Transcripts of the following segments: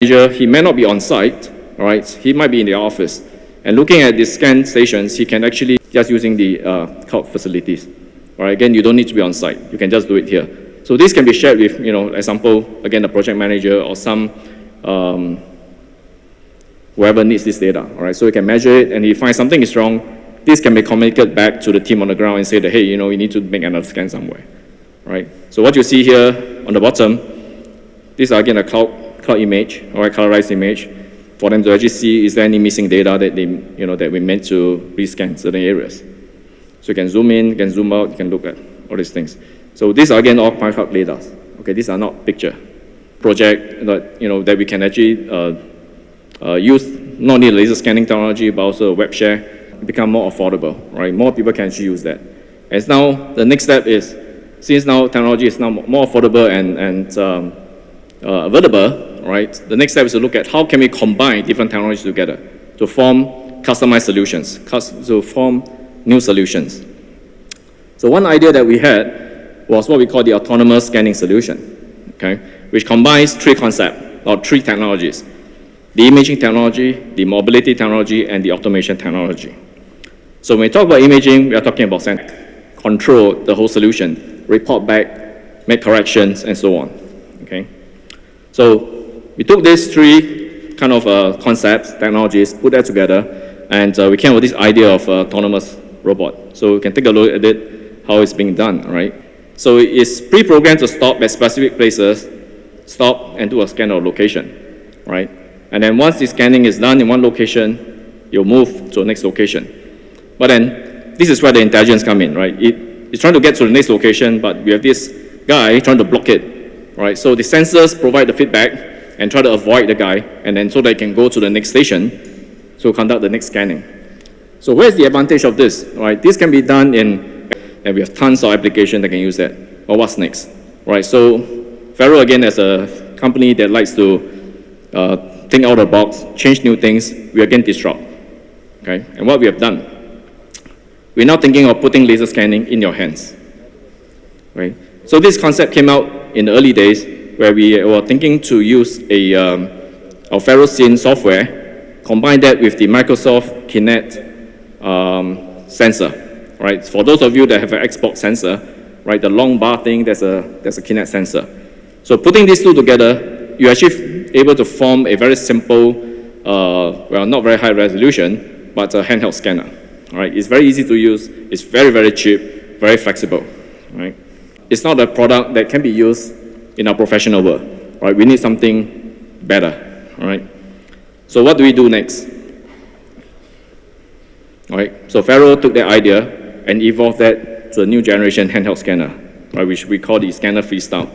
manager, he may not be on site, all right? He might be in the office. And looking at the scan stations, he can actually just using the cloud facilities. All right, again, you don't need to be on site. You can just do it here. So this can be shared with, example, again, the project manager or some, whoever needs this data, all right? So you can measure it, and if you find something is wrong, this can be communicated back to the team on the ground and say that, hey, you need to make another scan somewhere, right? So what you see here on the bottom, these are again a cloud image, or a colorized image, for them to actually see is there any missing data that they, that we meant to rescan certain areas. So you can zoom in, you can zoom out, you can look at all these things. So these are again all point cloud data. Okay, these are not picture project that that we can actually use not only laser scanning technology but also web share. Become more affordable, right? More people can actually use that. As now, the next step is, since now technology is now more affordable and available, right? The next step is to look at how can we combine different technologies together to form customized solutions, to form new solutions. So one idea that we had was what we call the autonomous scanning solution, okay? Which combines three concepts, or three technologies: the imaging technology, the mobility technology, and the automation technology. So when we talk about imaging, we are talking about control the whole solution, report back, make corrections, and so on, okay? So we took these three kind of concepts, technologies, put that together, and we came up with this idea of autonomous robot. So we can take a look at it, how it's being done, right? So it's pre-programmed to stop at specific places, stop and do a scan of location, right? And then once the scanning is done in one location, you'll move to the next location. But then, this is where the intelligence come in, right? It's trying to get to the next location, but we have this guy trying to block it, right? So the sensors provide the feedback and try to avoid the guy, and then so they can go to the next station to conduct the next scanning. So where's the advantage of this, right? This can be done and we have tons of applications that can use that. Or what's next, right? So Faro, again, as a company that likes to think out of the box, change new things, we again disrupt, okay? And what we have done, we're now thinking of putting laser scanning in your hands, right? So this concept came out in the early days where we were thinking to use our Faro Scene software, combine that with the Microsoft Kinect sensor, right? For those of you that have an Xbox sensor, right, the long bar thing, there's a Kinect sensor. So putting these two together, you're actually able to form a very simple, well, not very high resolution, but a handheld scanner. Right? It's very easy to use, it's very, very cheap, very flexible. Right? It's not a product that can be used in our professional world. Right? We need something better. Right? So what do we do next? Right? So Faro took that idea and evolved that to a new generation handheld scanner, right, which we call the Scanner Freestyle.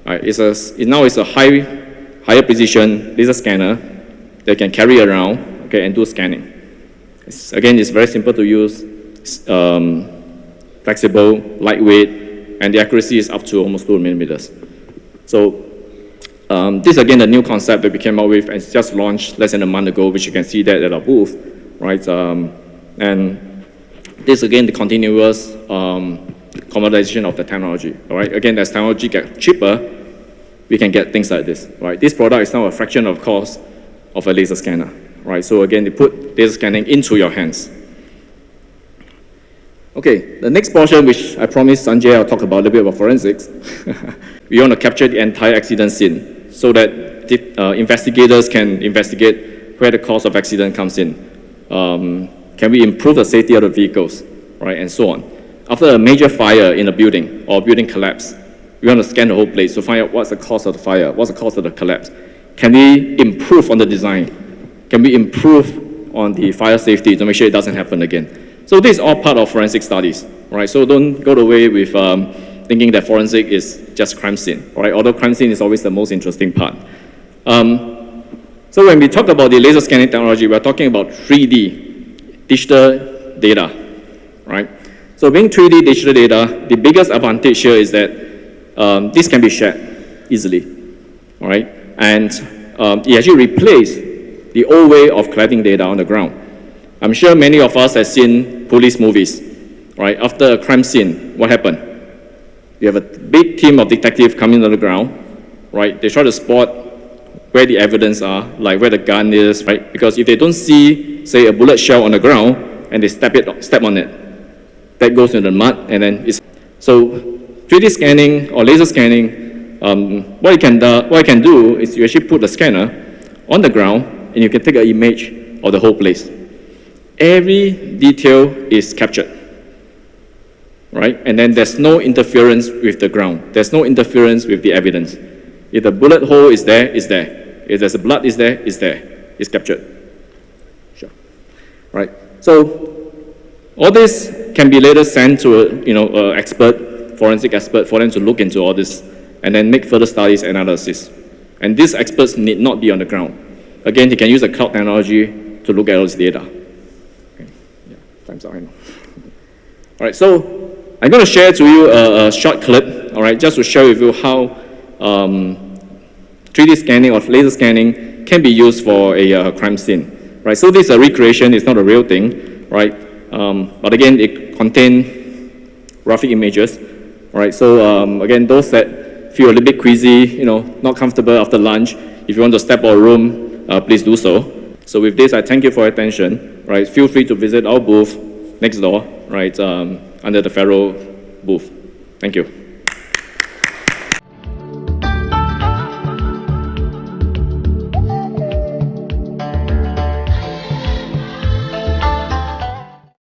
Right? Now it's a higher precision laser scanner that can carry around, okay, and do scanning. Again, it's very simple to use, flexible, lightweight, and the accuracy is up to almost 2 millimeters. So this again, a new concept that we came up with, and it's just launched less than a month ago, which you can see that at our booth, right? And this again, the continuous commoditization of the technology, all right? Again, as technology gets cheaper, we can get things like this, right? This product is now a fraction of cost of a laser scanner. Right, so again, they put laser scanning into your hands. Okay, the next portion, which I promised Sanjay I'll talk about a little bit about forensics. We want to capture the entire accident scene so that investigators can investigate where the cause of accident comes in. Can we improve the safety of the vehicles, right, and so on. After a major fire in a building or a building collapse, we want to scan the whole place to find out what's the cause of the fire, what's the cause of the collapse. Can we improve on the design? Can we improve on the fire safety to make sure it doesn't happen again? So this is all part of forensic studies, right? So don't go away with thinking that forensic is just crime scene, right? Although crime scene is always the most interesting part. So when we talk about the laser scanning technology, we're talking about 3D digital data, right? So being 3D digital data, the biggest advantage here is that this can be shared easily, all right? And it actually replaces the old way of collecting data on the ground. I'm sure many of us have seen police movies, right? After a crime scene, what happened? You have a big team of detectives coming on the ground, right? They try to spot where the evidence are, like where the gun is, right? Because if they don't see, say, a bullet shell on the ground and they step on it, that goes into the mud, and then it's... So 3D scanning or laser scanning, what it can do is you actually put the scanner on the ground and you can take an image of the whole place. Every detail is captured, right? And then there's no interference with the ground. There's no interference with the evidence. If the bullet hole is there, it's there. If there's a blood is there, it's there. It's captured. Sure. Right? So all this can be later sent to a expert, forensic expert, for them to look into all this and then make further studies and analysis. And these experts need not be on the ground. Again, he can use the cloud technology to look at all this data. Okay. Yeah, time's out. I know. All right, so I'm going to share to you a short clip, all right, just to share with you how 3D scanning or laser scanning can be used for a crime scene, right? So this is a recreation, it's not a real thing, right? But again, it contains graphic images, right? So again, those that feel a little bit queasy, not comfortable after lunch, if you want to step out of a room, please do so. So with this, I thank you for your attention, right? Feel free to visit our booth next door, right, under the Faro booth. Thank you.